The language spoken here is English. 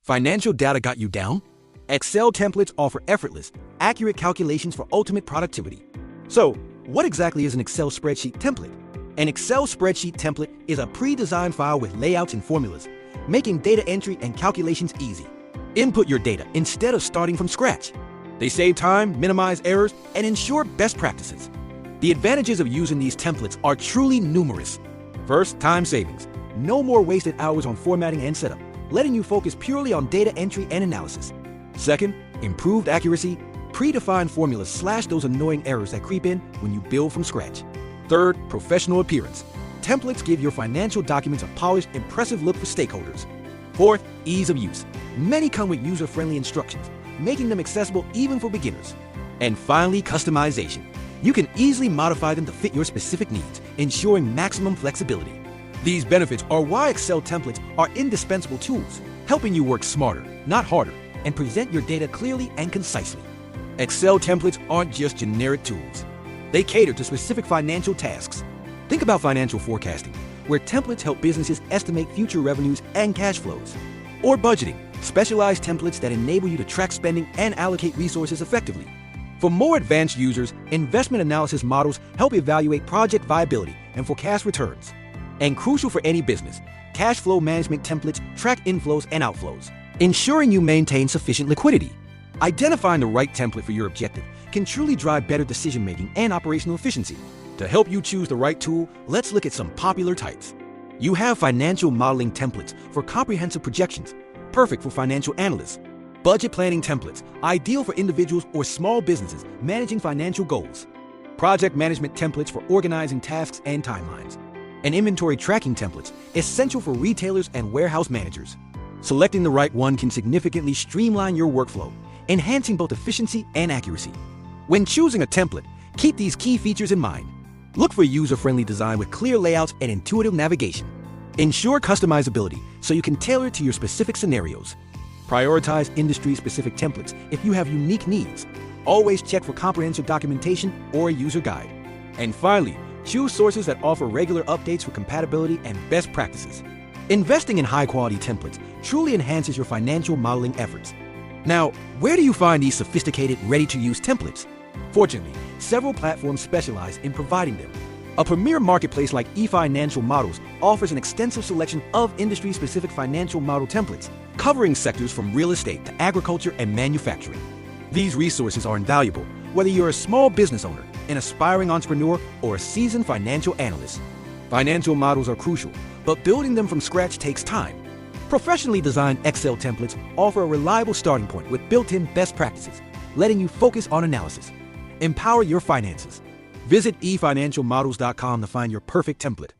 Financial data got you down? Excel templates offer effortless, accurate calculations for ultimate productivity. So, what exactly is an Excel spreadsheet template? An Excel spreadsheet template is a pre-designed file with layouts and formulas, making data entry and calculations easy. Input your data instead of starting from scratch. They save time, minimize errors, and ensure best practices. The advantages of using these templates are truly numerous. First, time savings. No more wasted hours on formatting and setup, letting you focus purely on data entry and analysis. Second, improved accuracy. Predefined formulas slash those annoying errors that creep in when you build from scratch. Third, professional appearance. Templates give your financial documents a polished, impressive look for stakeholders. Fourth, ease of use. Many come with user-friendly instructions, making them accessible even for beginners. And finally, customization. You can easily modify them to fit your specific needs, ensuring maximum flexibility. These benefits are why Excel templates are indispensable tools, helping you work smarter, not harder, and present your data clearly and concisely. Excel templates aren't just generic tools. They cater to specific financial tasks. Think about financial forecasting, where templates help businesses estimate future revenues and cash flows. Or budgeting, specialized templates that enable you to track spending and allocate resources effectively. For more advanced users, investment analysis models help evaluate project viability and forecast returns. And crucial for any business, cash flow management templates track inflows and outflows, ensuring you maintain sufficient liquidity. Identifying the right template for your objective can truly drive better decision-making and operational efficiency. To help you choose the right tool, let's look at some popular types. You have financial modeling templates for comprehensive projections, perfect for financial analysts. Budget planning templates, ideal for individuals or small businesses managing financial goals. Project management templates for organizing tasks and timelines. And inventory tracking templates, essential for retailers and warehouse managers. Selecting the right one can significantly streamline your workflow, enhancing both efficiency and accuracy. When choosing a template, keep these key features in mind. Look for user-friendly design with clear layouts and intuitive navigation. Ensure customizability so you can tailor it to your specific scenarios. Prioritize industry-specific templates if you have unique needs. Always check for comprehensive documentation or a user guide. And finally, choose sources that offer regular updates for compatibility and best practices. Investing in high-quality templates truly enhances your financial modeling efforts. Now, where do you find these sophisticated, ready-to-use templates? Fortunately, several platforms specialize in providing them. A premier marketplace like eFinancial Models offers an extensive selection of industry-specific financial model templates, covering sectors from real estate to agriculture and manufacturing. These resources are invaluable, whether you're a small business owner, an aspiring entrepreneur, or a seasoned financial analyst. Financial models are crucial, but building them from scratch takes time. Professionally designed Excel templates offer a reliable starting point with built-in best practices, letting you focus on analysis. Empower your finances. Visit efinancialmodels.com to find your perfect template.